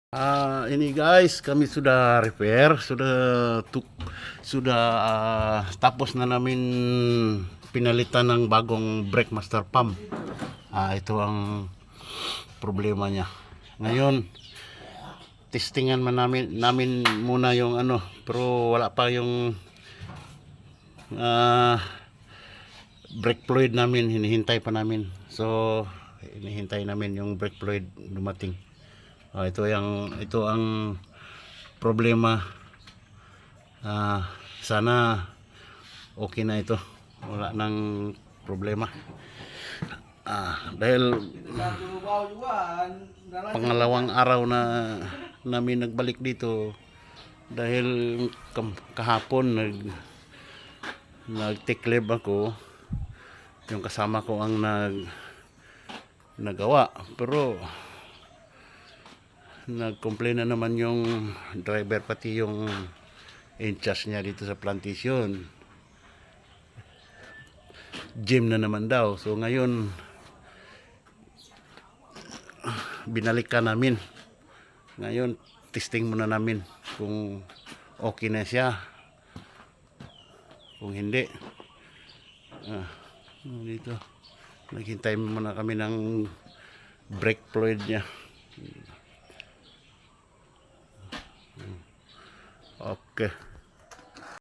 Ini guys, kami sudah repair, sudah tapos na namin pinalitan ng bagong brake master pump. Ito ang problema niya. Ngayon, testingan man namin muna yung pero wala pa yung brake fluid namin, hinihintay pa namin. So, hinihintay namin yung brake fluid dumating. Ito ang problema. Sana okay na ito. Wala nang problema. Dahil pangalawang araw na namin nagbalik dito dahil kahapon nag-take leave ako. Yung kasama ko ang nagawa, pero nag-complain na naman yung driver, pati yung in-charge niya dito sa plantation. Gym na naman daw. So ngayon, binalikan namin. Ngayon, testing muna namin kung okay na siya. Kung hindi, dito, naghintay muna kami ng brake fluid niya. Okay.